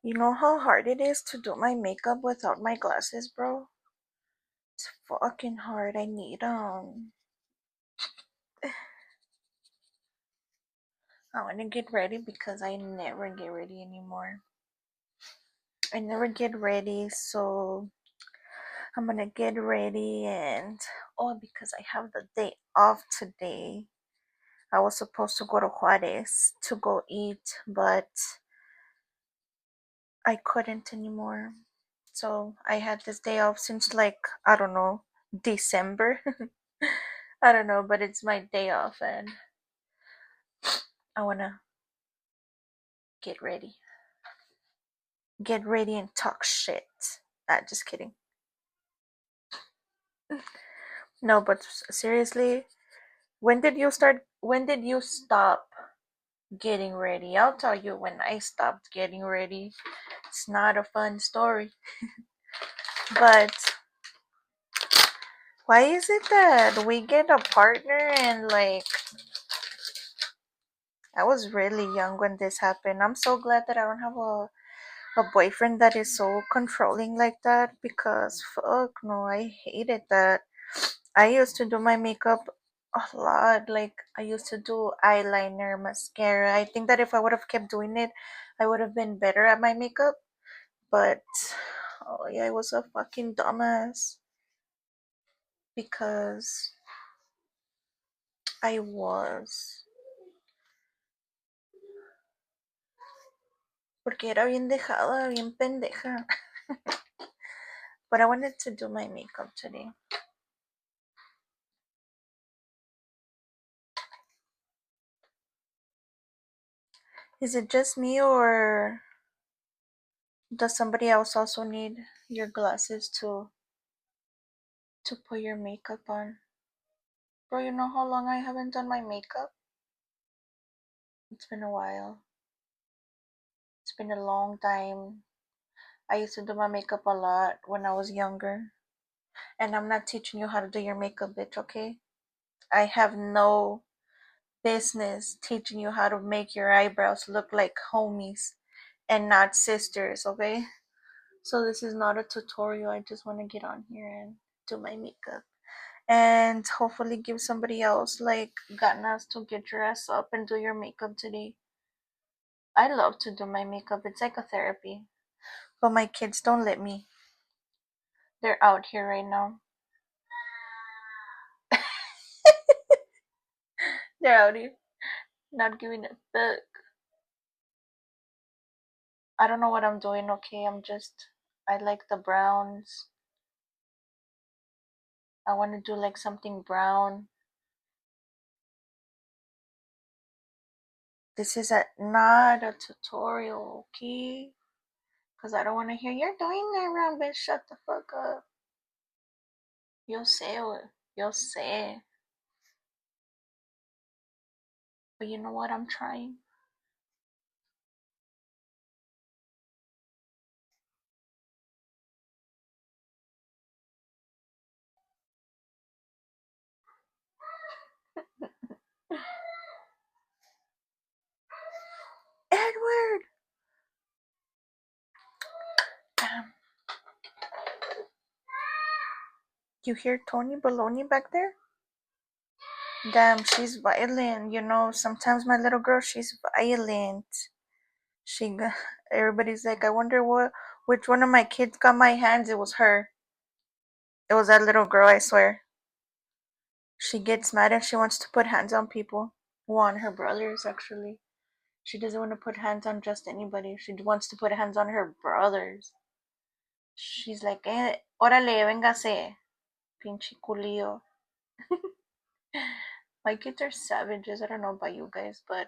You know how hard it is to do my makeup without my glasses, bro? It's fucking hard. I need them. I want to get ready because I never get ready anymore. I never get ready, so I'm gonna get ready and because I have the day off today. I was supposed to go to Juarez to go eat, but I couldn't anymore. So I had this day off since like I don't know, December. I don't know, but it's my day off and I wanna get ready. Get ready and talk shit. Just kidding. No, but seriously, when did you stop getting ready? I'll tell you when I stopped getting ready. It's not a fun story. But why is it that we get a partner and like I was really young when this happened. I'm so glad that I don't have a boyfriend that is so controlling like that because fuck no, I hated that. I used to do my makeup a lot. Like I used to do eyeliner, mascara. I think that if I would have kept doing it, I would have been better at my makeup. But oh yeah, I was a fucking dumbass because I was. Porque era bien dejada, bien pendeja. But I wanted to do my makeup today. Is it just me or does somebody else also need your glasses to put your makeup on? Bro, you know how long I haven't done my makeup? It's been a while. It's been a long time. I used to do my makeup a lot when I was younger. And I'm not teaching you how to do your makeup, bitch, okay? I have no business teaching you how to make your eyebrows look like homies and not sisters, okay? So this is not a tutorial. I just want to get on here and do my makeup. And hopefully give somebody else like ganas to get your ass up and do your makeup today. I love to do my makeup. It's like a therapy. But my kids don't let me. They're out here right now. They're out here not giving a fuck. I don't know what I'm doing, okay? I like the browns. I want to do like something brown. This is not a tutorial, okay? Because I don't want to hear, you're doing that wrong, bitch. Shut the fuck up. Yo sé, yo sé. But you know what? I'm trying. Edward! Damn. You hear Tony Baloney back there? Damn, she's violent. You know, sometimes my little girl, she's violent. She, everybody's like, I wonder which one of my kids got my hands. It was her. It was that little girl, I swear. She gets mad and she wants to put hands on people. Well, on her brothers, actually. She doesn't want to put hands on just anybody. She wants to put hands on her brothers. She's like, órale, véngase, pinche culillo. My kids are savages. I don't know about you guys, but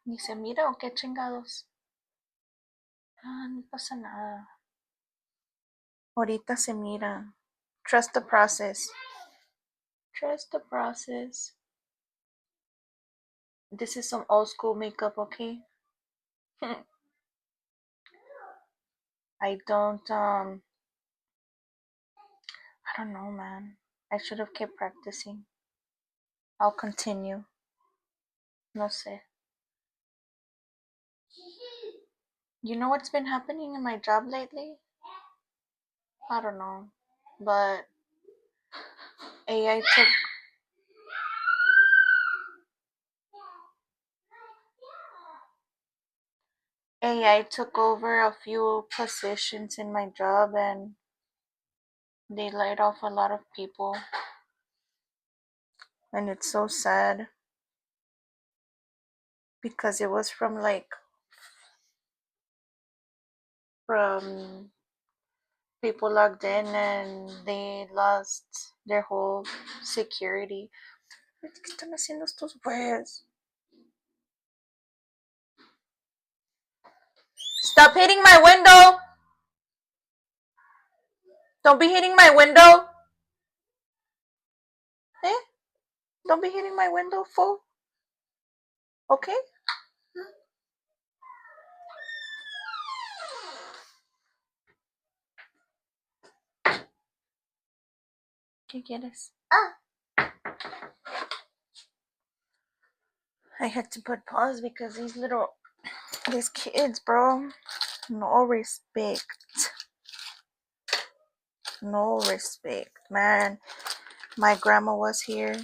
ni se mira o qué chingados. Ah, no pasa nada. Ahorita se mira. Trust the process. Trust the process. This is some old school makeup, okay? I don't know, man. I should have kept practicing. I'll continue. No sé. You know what's been happening in my job lately? I don't know. But AI took AI took over a few positions in my job and they laid off a lot of people. And it's so sad because it was from people logged in and they lost their whole security. ¿Qué están haciendo estos güeyes? Stop hitting my window! Don't be hitting my window! Eh? Don't be hitting my window, fool. Okay? ¿Qué quieres? I had to put pause because these kids, bro, no respect. No respect, man. My grandma was here.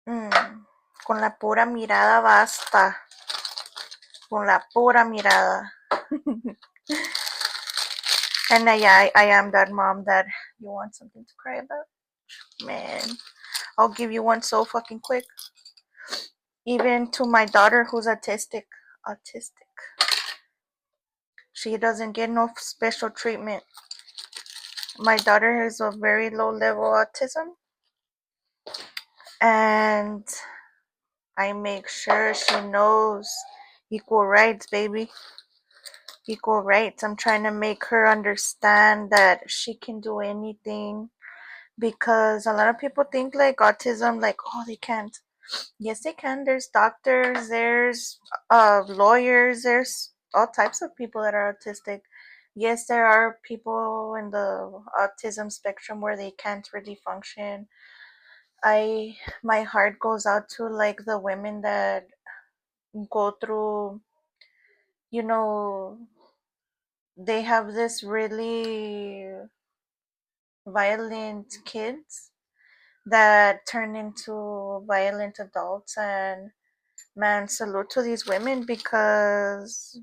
Con la pura mirada basta. Con la pura mirada. And yeah, I am that mom that you want something to cry about. Man, I'll give you one so fucking quick. Even to my daughter who's autistic. She doesn't get no special treatment. My daughter has a very low level autism. And I make sure she knows equal rights, baby. Equal rights. I'm trying to make her understand that she can do anything because a lot of people think like autism, like, oh, they can't. Yes, they can. There's doctors, there's lawyers, there's all types of people that are autistic. Yes, there are people in the autism spectrum where they can't really function. My heart goes out to like the women that go through, you know, they have this really violent kids that turn into violent adults. And man, salute to these women because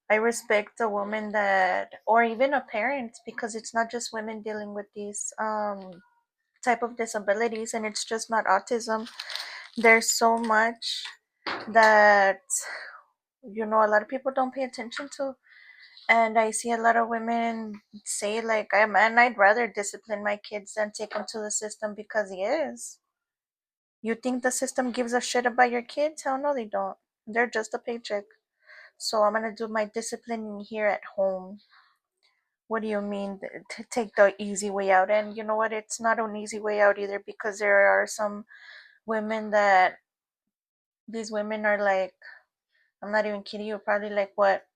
I respect a woman that, or even a parent, because it's not just women dealing with these type of disabilities, and it's just not autism. There's so much that a lot of people don't pay attention to. And I see a lot of women say like, I'd rather discipline my kids than take them to the system because yes, you think the system gives a shit about your kids? Hell no, they don't. They're just a paycheck. So I'm gonna do my disciplining here at home. What do you mean to take the easy way out? And you know what? It's not an easy way out either because there are some women that these women are like, I'm not even kidding you, probably like what,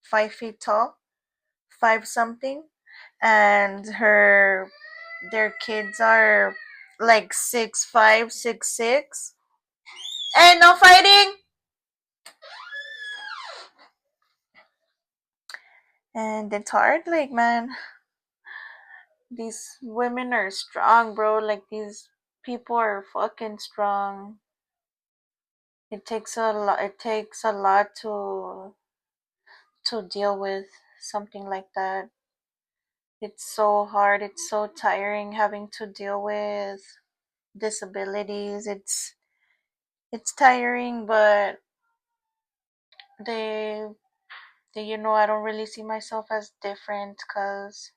5 feet tall, five something, and their kids are like 6'5", 6'6". Hey, no fighting! And it's hard, like, man, these women are strong, bro. Like, these people are fucking strong. It takes a lot to deal with something like that. It's so hard. It's so tiring having to deal with disabilities. It's tiring, but they I don't really see myself as different because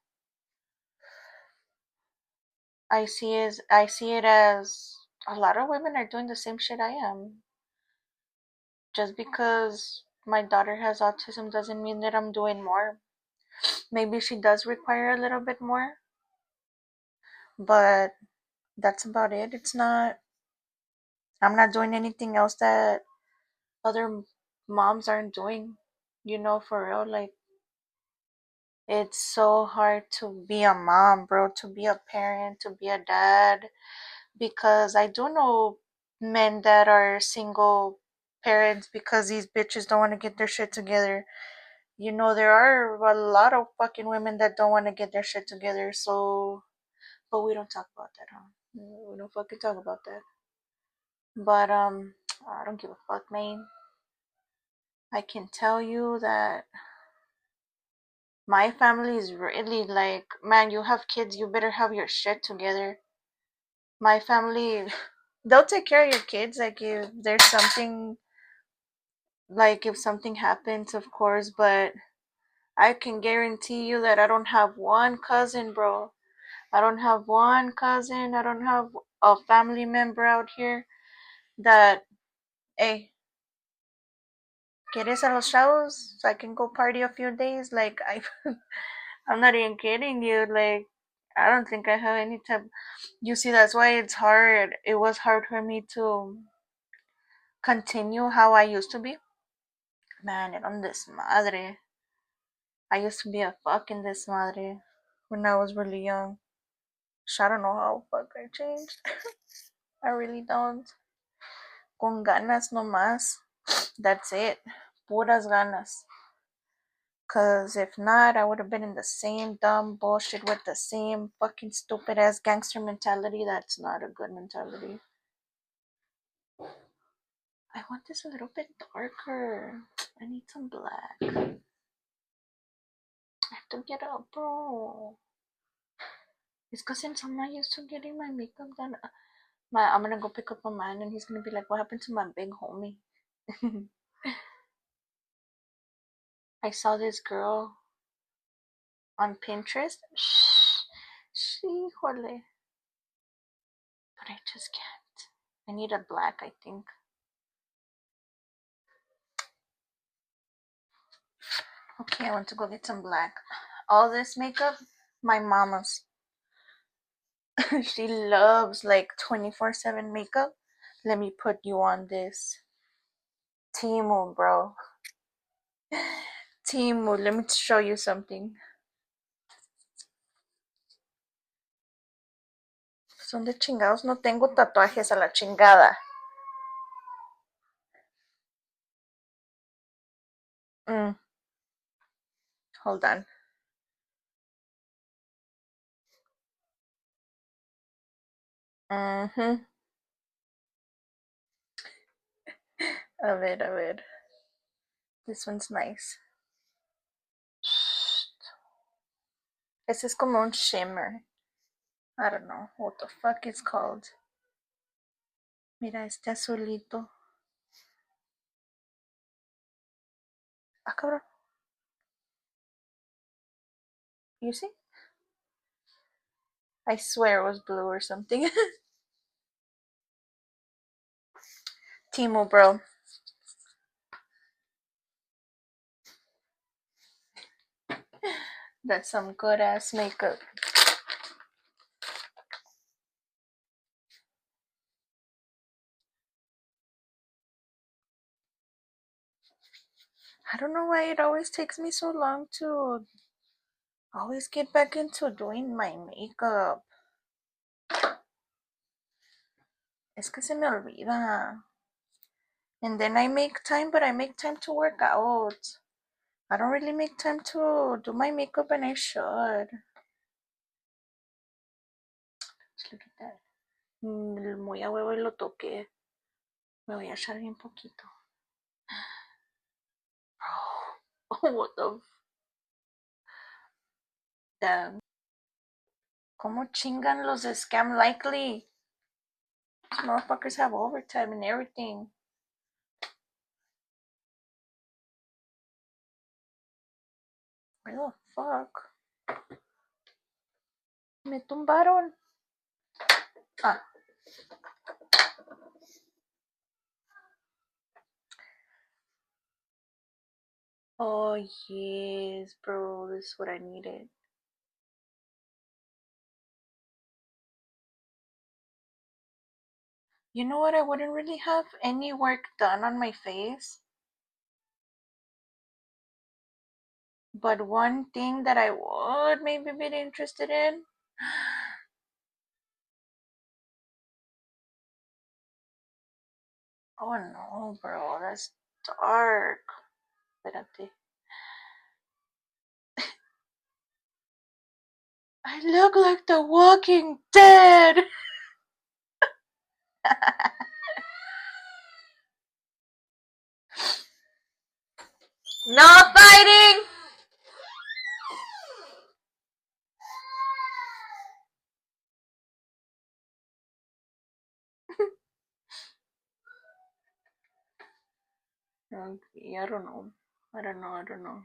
I see it as a lot of women are doing the same shit I am. Just because my daughter has autism doesn't mean that I'm doing more. Maybe she does require a little bit more, but that's about it. I'm not doing anything else that other moms aren't doing. For real, like, it's so hard to be a mom, bro, to be a parent, to be a dad, because I do know men that are single parents because these bitches don't want to get their shit together. There are a lot of fucking women that don't want to get their shit together, so, but we don't talk about that, huh? We don't fucking talk about that. But, I don't give a fuck, man. I can tell you that my family is really like, man, you have kids, you better have your shit together. My family, they'll take care of your kids, like, if there's something, like, if something happens, of course, but I can guarantee you that I don't have one cousin, bro. I don't have one cousin. I don't have a family member out here that, hey, ¿quieres a los chavos? So I can go party a few days? Like, I'm not even kidding you. Like, I don't think I have any type. You see, that's why it's hard. It was hard for me to continue how I used to be. Man, era un desmadre. I used to be a fucking desmadre when I was really young. I don't know how fuck I changed. I really don't. Con ganas nomás. That's it. Puras ganas. Cause if not, I would have been in the same dumb bullshit with the same fucking stupid ass gangster mentality. That's not a good mentality. I want this a little bit darker. I need some black. I have to get up, bro. It's cause since I'm not used to getting my makeup done, I'm gonna go pick up a man and he's gonna be like, "What happened to my big homie?" I saw this girl on Pinterest. She, hole. But I just can't. I need a black, I think. Okay, I want to go get some black. All this makeup, my mama's. She loves like 24/7 makeup. Let me put you on this. Timu, bro. Timu, let me show you something. Son de chingados, no tengo tatuajes a la chingada. Hold on. Mhm. A ver, a ver. This one's nice. Ese es como un shimmer. I don't know what the fuck it's called. Mira este azulito. Ah, cabrón. You see? I swear it was blue or something. Timo, bro. That's some good ass makeup. I don't know why it always takes me so long to always get back into doing my makeup. Es que se me olvida. And then I make time, but I make time to work out. I don't really make time to do my makeup, and I should. Just look at that. Muy a huevo y lo toqué. Me voy a echar bien poquito. Oh, what the... Damn. ¿Cómo chingan los de Scam Likely? These motherfuckers have overtime and everything. Where the fuck? Me tumbaron. Ah. Oh, yes, bro. This is what I needed. You know what? I wouldn't really have any work done on my face. But one thing that I would maybe be interested in. Oh no, bro, that's dark. Espérate. I look like the Walking Dead. Not fighting. Okay, I don't know. I don't know. I don't know.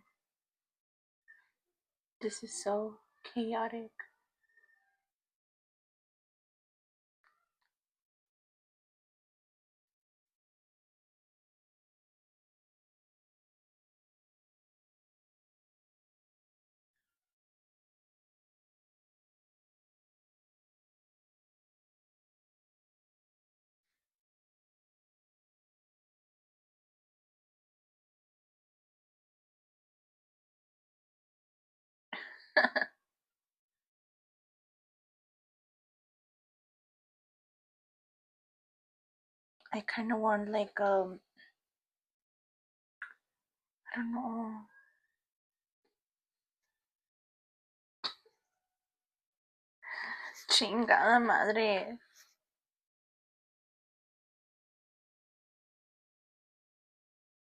This is so chaotic. I kind of want like I don't know. Chingada madre.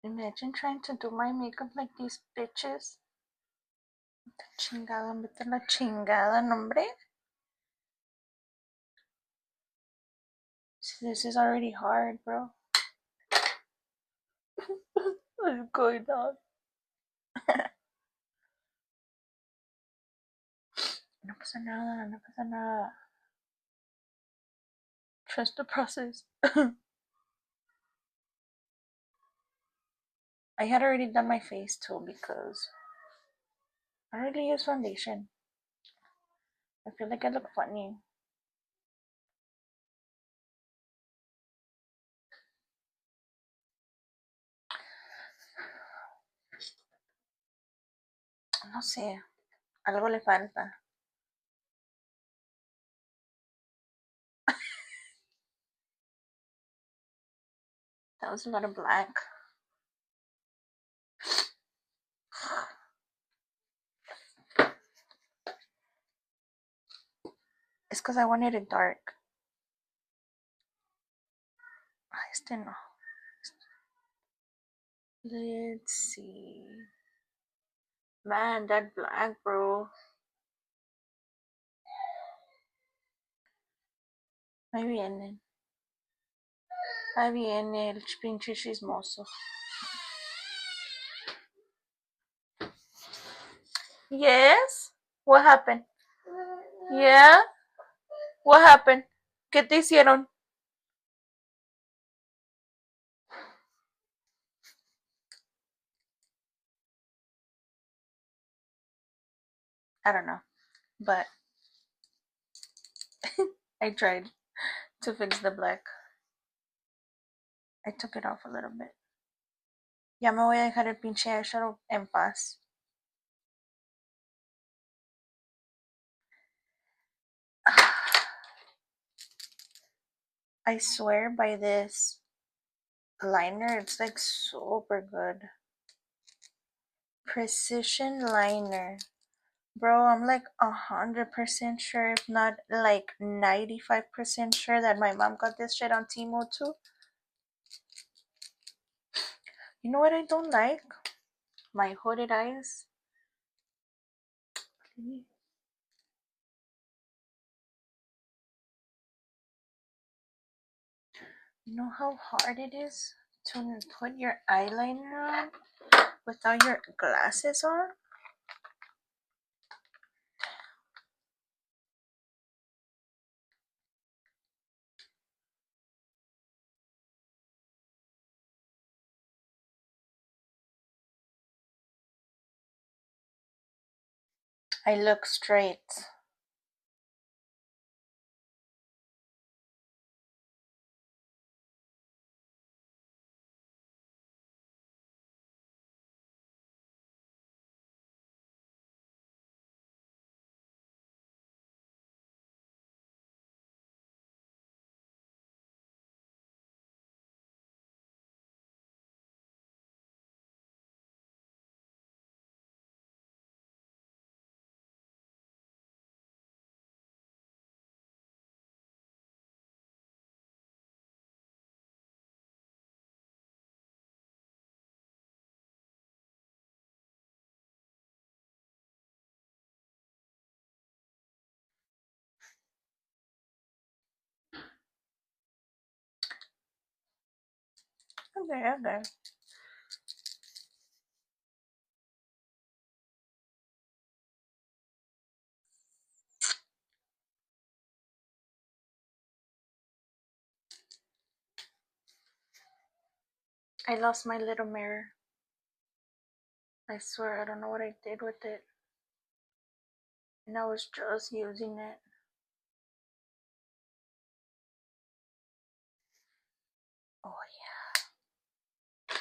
Imagine trying to do my makeup like these bitches. Chingada, vete la chingada, nombre. This is already hard, bro. What's going on? No pasa nada, no pasa nada. Trust the process. I had already done my face too because I don't really use foundation. I feel like I look funny. No sé, algo le falta. That was a lot of black. It's because I wanted it dark. Este no. Let's see. Man, that black, bro. Ahí viene. Ahí viene el pinche chismoso. Yes? What happened? Yeah? What happened? ¿Qué te hicieron? I don't know. But I tried to fix the black. I took it off a little bit. Ya me voy a dejar el pinche eyeshadow en paz. I swear by this liner, it's like super good. Precision liner. Bro, I'm like 100% sure, if not like 95% sure that my mom got this shit on Temu too. You know what I don't like? My hooded eyes. You know how hard it is to put your eyeliner on without your glasses on? I look straight. Okay, okay. I lost my little mirror. I swear, I don't know what I did with it. And I was just using it. Oh, yeah.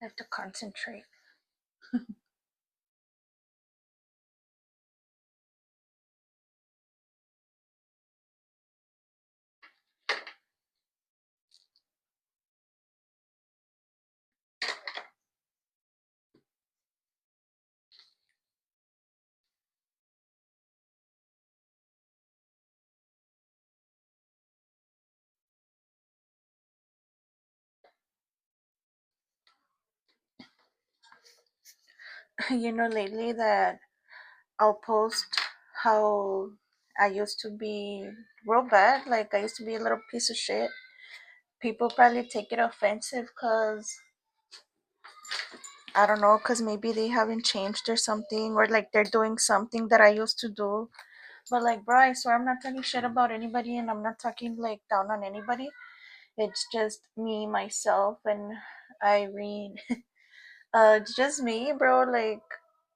I have to concentrate. Lately that I'll post how I used to be real bad. Like, I used to be a little piece of shit. People probably take it offensive because, I don't know, because maybe they haven't changed or something, or like they're doing something that I used to do. But, like, bro, I swear I'm not talking shit about anybody, and I'm not talking like down on anybody. It's just me, myself, and Irene. It's just me, bro. Like,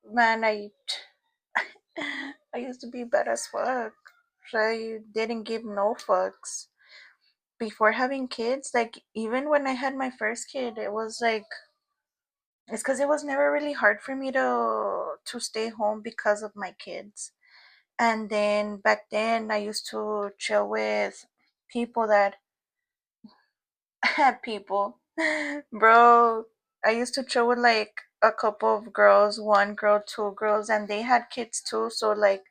man, I used to be bad as fuck. I didn't give no fucks before having kids. Like, even when I had my first kid, it was like, it's because it was never really hard for me to stay home because of my kids. And then back then, I used to chill with people that had people, bro. I used to chill with like a couple of girls, one girl, two girls, and they had kids too. So like,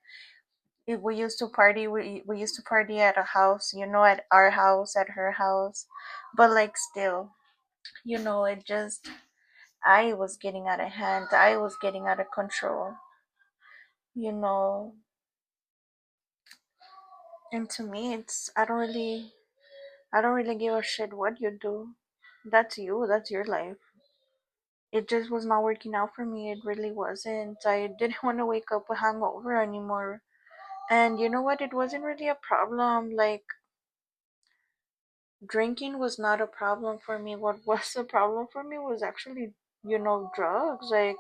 if we used to party, we used to party at a house, at our house, at her house. But like, still, it just, I was getting out of hand. I was getting out of control, you know. And to me, I don't really give a shit what you do. That's you. That's your life. It just was not working out for me. It really wasn't. I didn't want to wake up with hangover anymore. And you know what? It wasn't really a problem. Like, drinking was not a problem for me. What was a problem for me was actually, drugs. Like,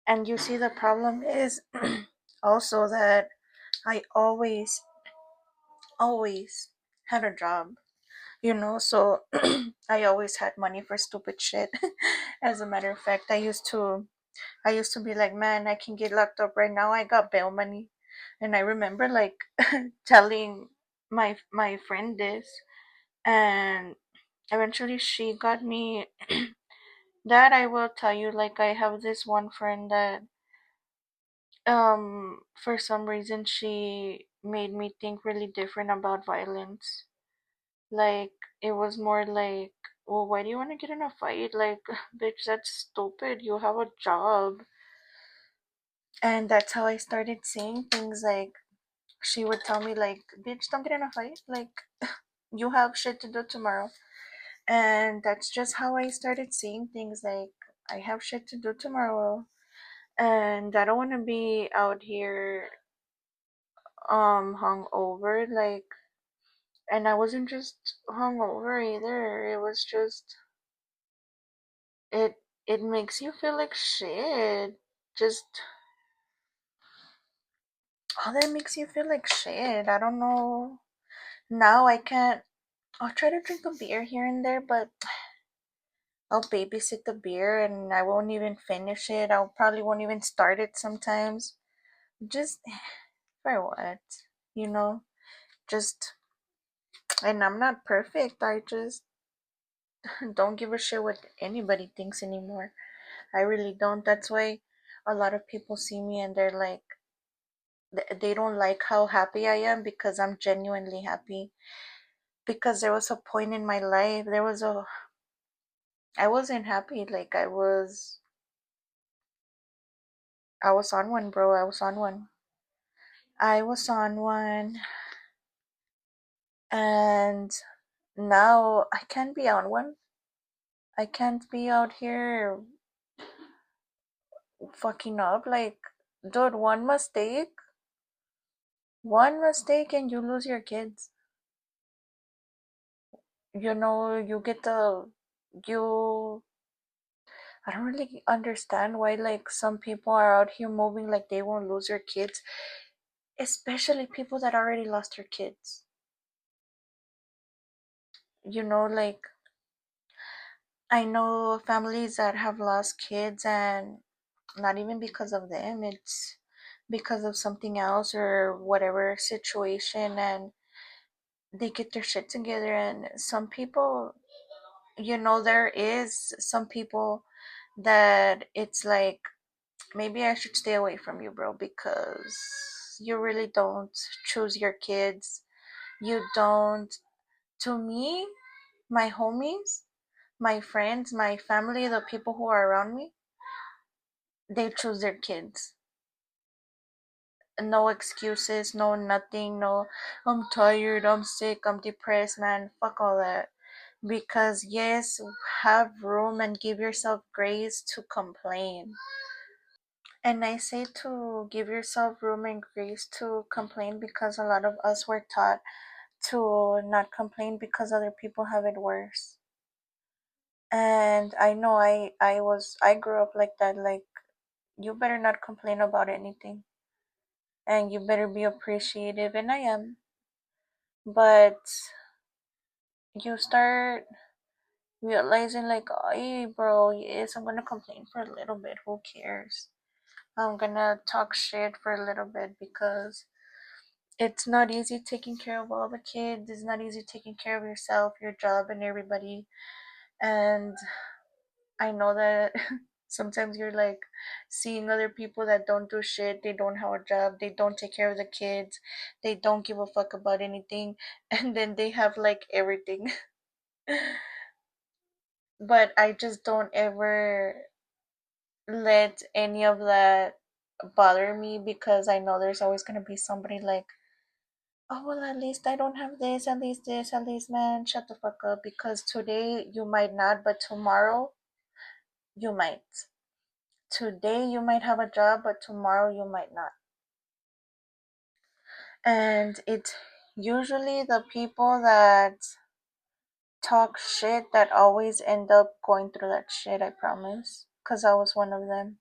and you see, the problem is also that I always had a job, so I always had money for stupid shit. As a matter of fact, I used to be like, man, I can get locked up right now. I got bail money. And I remember like telling my friend this, and eventually she got me that. I will tell you, like, I have this one friend that for some reason she made me think really different about violence. Like, it was more like, well, why do you want to get in a fight? Like, bitch, that's stupid. You have a job. And that's how I started seeing things. Like, she would tell me, like, bitch, don't get in a fight. Like, you have shit to do tomorrow. And that's just how I started seeing things. Like, I have shit to do tomorrow. And I don't want to be out here hung over. Like, and I wasn't just hung over either. It was just, it it makes you feel like shit. Just, all that makes you feel like shit. I don't know. Now I can't. I'll try to drink a beer here and there, but I'll babysit the beer and I won't even finish it. I'll probably won't even start it sometimes. Just for what? You know? Just, and I'm not perfect. I just don't give a shit what anybody thinks anymore. I really don't. That's why a lot of people see me and they're like, they don't like how happy I am, because I'm genuinely happy. Because there was a point in my life, I wasn't happy. Like, I was on one, bro. I was on one. I was on one, and now I can't be on one. I can't be out here fucking up. Like, dude, one mistake, and you lose your kids. You know, you get you. I don't really understand why, like, some people are out here moving like they won't lose their kids, especially people that already lost their kids. You know, like, I know families that have lost kids, and not even because of them, it's because of something else or whatever situation, and they get their shit together. And some people, there is some people that it's like, maybe I should stay away from you, bro, because you really don't choose your kids. You don't. To me, my homies, my friends, my family, the people who are around me, they choose their kids. No excuses, no nothing, no, I'm tired, I'm sick, I'm depressed, man. Fuck all that. Because, yes, have room and give yourself grace to complain. And I say to give yourself room and grace to complain because a lot of us were taught to not complain because other people have it worse. And I know I grew up like that. Like, you better not complain about anything, and you better be appreciative, and I am. But you start realizing, like, hey, bro, yes, I'm gonna complain for a little bit. Who cares? I'm gonna talk shit for a little bit because it's not easy taking care of all the kids. It's not easy taking care of yourself, your job, and everybody. And I know that sometimes you're like seeing other people that don't do shit. They don't have a job. They don't take care of the kids. They don't give a fuck about anything. And then they have like everything. But I just don't ever let any of that bother me because I know there's always going to be somebody like, oh, well, at least I don't have this, at least this, at least, man, shut the fuck up. Because today you might not, but tomorrow you might. Today you might have a job, but tomorrow you might not. And it's usually the people that talk shit that always end up going through that shit, I promise. Because I was one of them.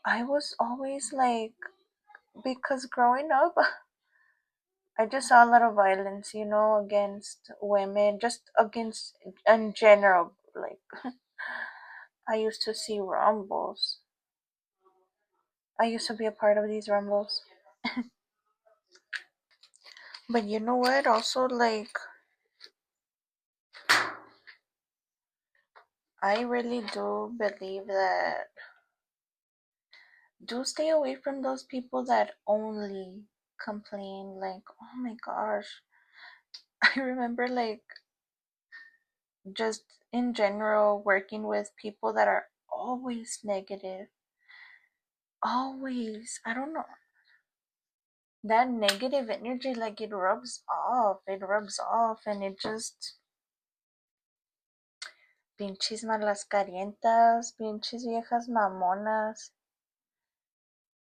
I was always like, because growing up, I just saw a lot of violence, against women, just against in general. Like, I used to see rumbles. I used to be a part of these rumbles. But you know what? Also, like, I really do believe that do stay away from those people that only complain. Like, oh my gosh. I remember, like, just in general, working with people that are always negative. Always. I don't know. That negative energy, like, it rubs off. It rubs off, and it just. Pinches malas carientas, pinches viejas mamonas,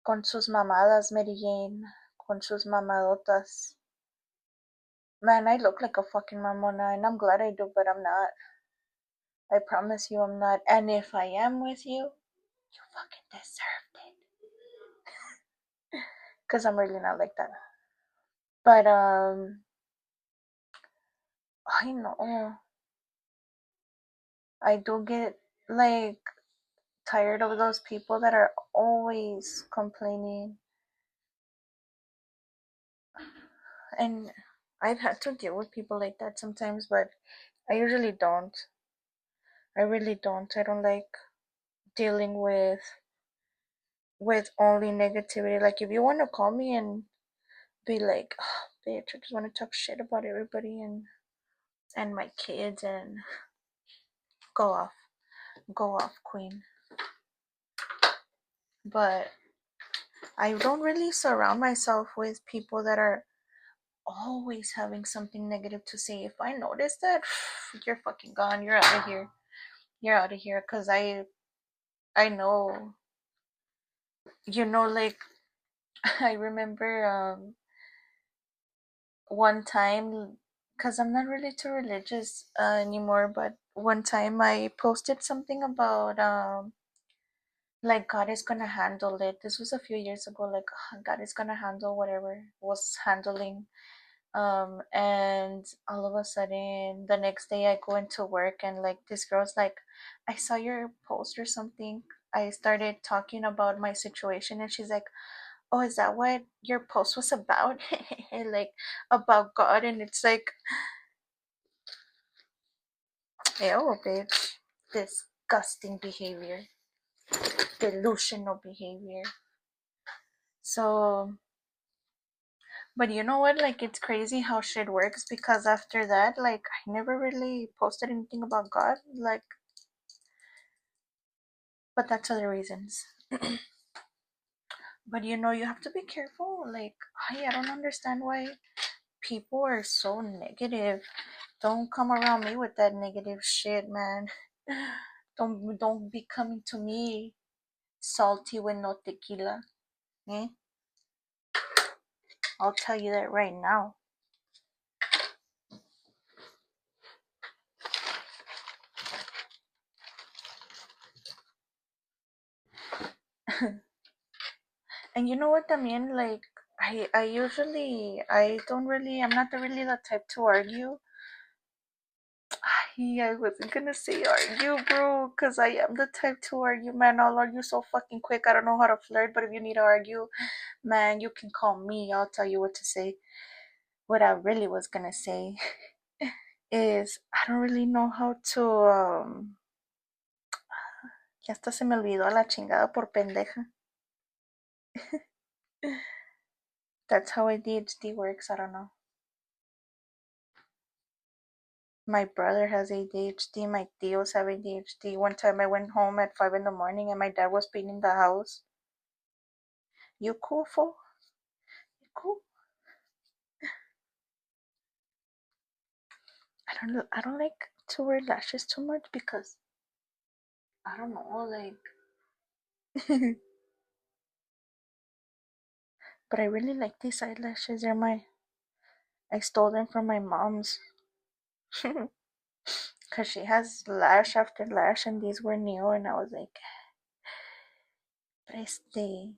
con sus mamadas, Mary Jane, con sus mamadotas. Man, I look like a fucking mamona, and I'm glad I do, but I'm not. I promise you I'm not. And if I am with you, you fucking deserved it. Because I'm really not like that. But, I know. I do get, like, tired of those people that are always complaining. And I've had to deal with people like that sometimes, but I usually don't. I really don't. I don't like dealing with only negativity. Like, if you want to call me and be like, oh, bitch, I just want to talk shit about everybody and my kids, and go off, queen. But I don't really surround myself with people that are always having something negative to say. If I notice that, you're fucking gone. You're out of here. You're out of here. Cause I know, like I remember one time, cause I'm not really too religious anymore, but one time I posted something about like God is gonna handle it. This was a few years ago. Like God is gonna handle whatever was handling. And all of a sudden, the next day I go into work and like this girl's like, I saw your post or something. I started talking about my situation, and she's like, oh, is that what your post was about? Like about God. And it's like, ew, bitch. Disgusting behavior, delusional behavior. So, but you know what? Like, it's crazy how shit works, because after that, like, I never really posted anything about God. Like, but that's other reasons. But you have to be careful. Like, I don't understand why people are so negative. Don't come around me with that negative shit, man. Don't be coming to me salty with no tequila. Eh? I'll tell you that right now. And you know what I mean? Like, I don't really, I'm not really the type to argue. I wasn't gonna say argue, bro, because I am the type to argue, man. I'll argue so fucking quick. I don't know how to flirt, but if you need to argue, man, you can call me. I'll tell you what to say. What I really was gonna say is I don't really know how to, ya hasta se me olvidó la chingada por pendeja. That's how ADHD works. I don't know. My brother has ADHD. My tios have ADHD. One time I went home at 5 in the morning and my dad was painting the house. You cool, fool? You cool? I don't like to wear lashes too much because I don't know, like but I really like these eyelashes. I stole them from my mom's. Cause she has lash after lash and these were new, and I was like, preste,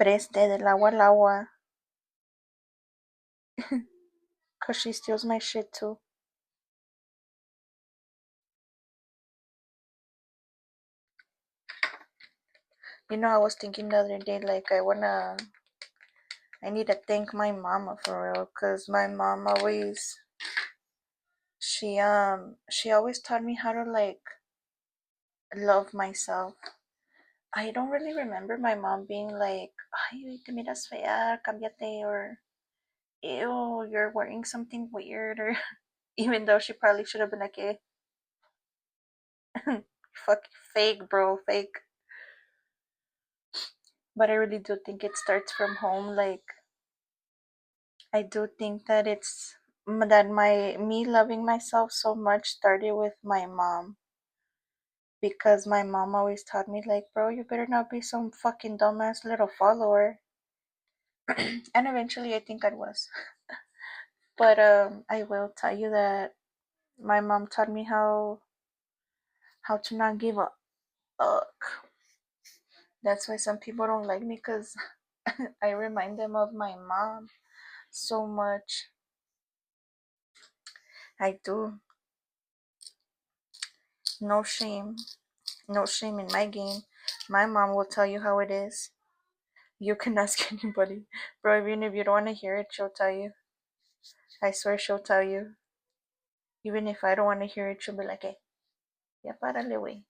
preste del agua al agua. Cause she steals my shit too. I was thinking the other day, like, I need to thank my mama for real, cause my mom always, she always taught me how to like love myself. I don't really remember my mom being like, ay, te miras fea, cámbiate, or ew, you're wearing something weird, or even though she probably should have been like, eh, fuck, fake, bro, fake. But I really do think it starts from home. Like, I do think that me loving myself so much started with my mom, because my mom always taught me like, bro, you better not be some fucking dumbass little follower. And eventually I think I was. But I will tell you that my mom taught me how to not give a fuck. That's why some people don't like me, because I remind them of my mom so much. I do. No shame. No shame in my game. My mom will tell you how it is. You can ask anybody. Bro, even if you don't want to hear it, she'll tell you. I swear she'll tell you. Even if I don't want to hear it, she'll be like, hey, ya párale, güey.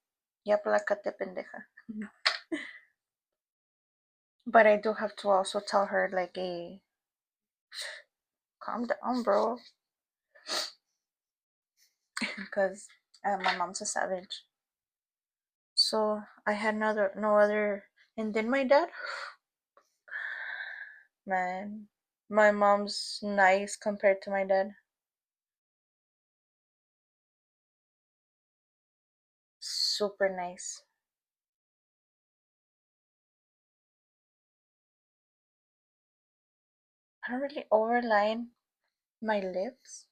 Ya plácate, pendeja. But I do have to also tell her, like, hey, calm down, bro. Because my mom's a savage. So I had no other And then my dad, man, my mom's nice compared to my dad. Super nice. I don't really overline my lips.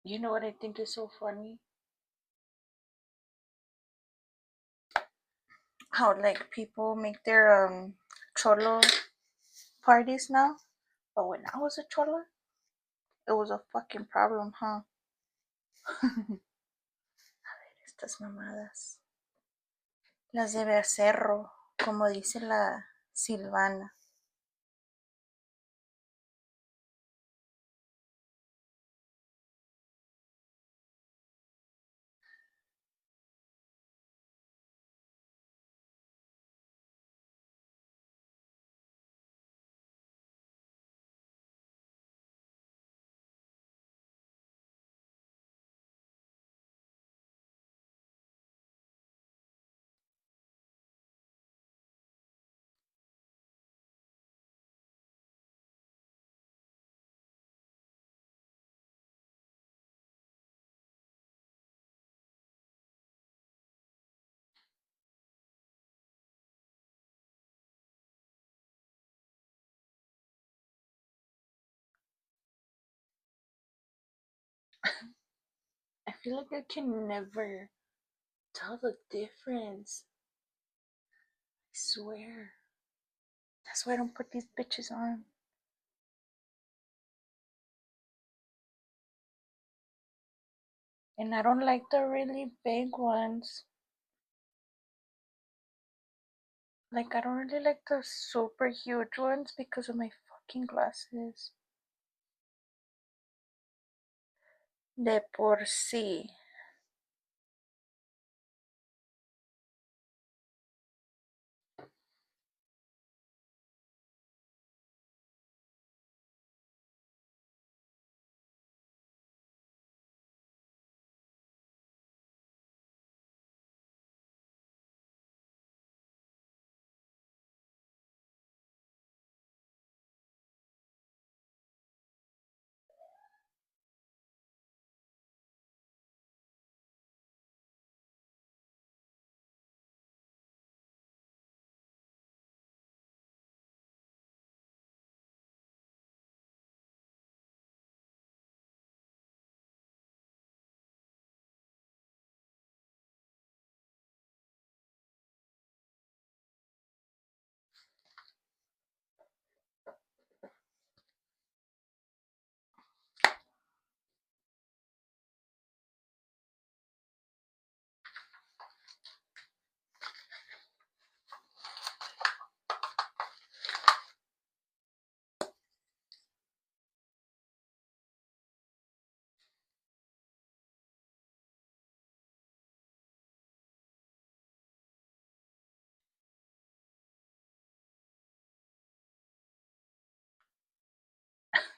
You know what I think is so funny? How like people make their cholo parties now. But when I was a cholo, it was a fucking problem, huh? Estas mamadas. Las de becerro, como dice la Silvana. I feel like I can never tell the difference. I swear. That's why I don't put these bitches on. And I don't like the really big ones. Like, I don't really like the super huge ones because of my fucking glasses. De por sí.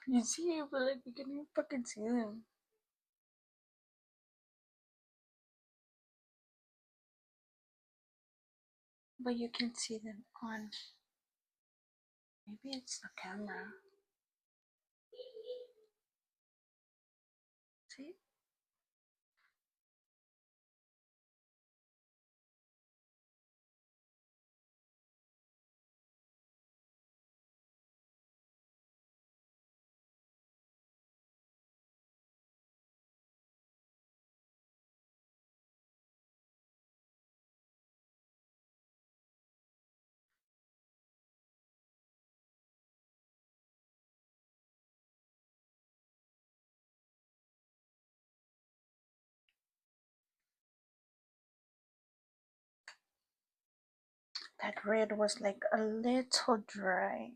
You see it, but like, we can't even fucking see them. but you can see them on. Maybe it's the camera. See? That red was like a little dry.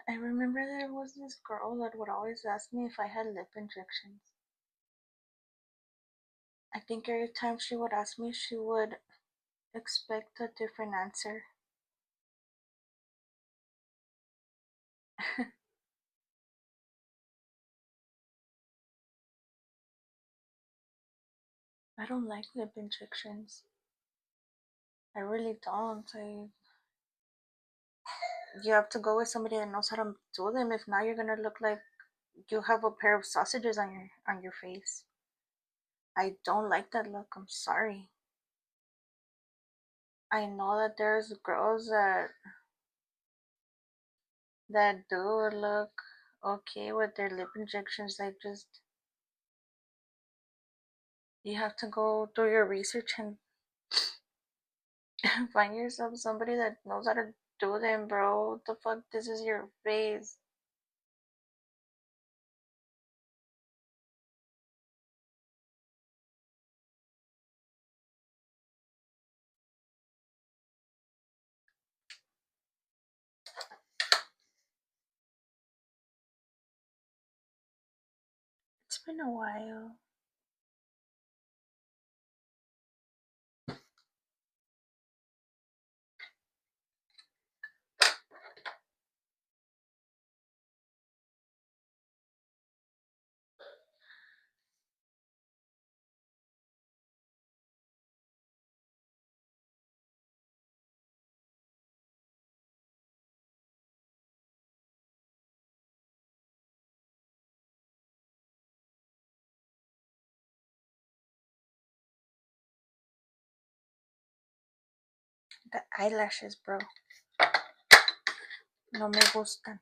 I remember there was this girl that would always ask me if I had lip injections. I think every time she would ask me, she would expect a different answer. I don't like lip injections. I really don't. You have to go with somebody that knows how to do them. If not, you're gonna look like you have a pair of sausages on your face. I don't like that look. I'm sorry. I know that there's girls that do look okay with their lip injections. You have to go do your research and find yourself somebody that knows how to do them, bro. What the fuck? This is your face. It's been a while. The eyelashes, bro. No me gustan.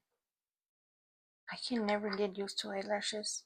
I can never get used to eyelashes.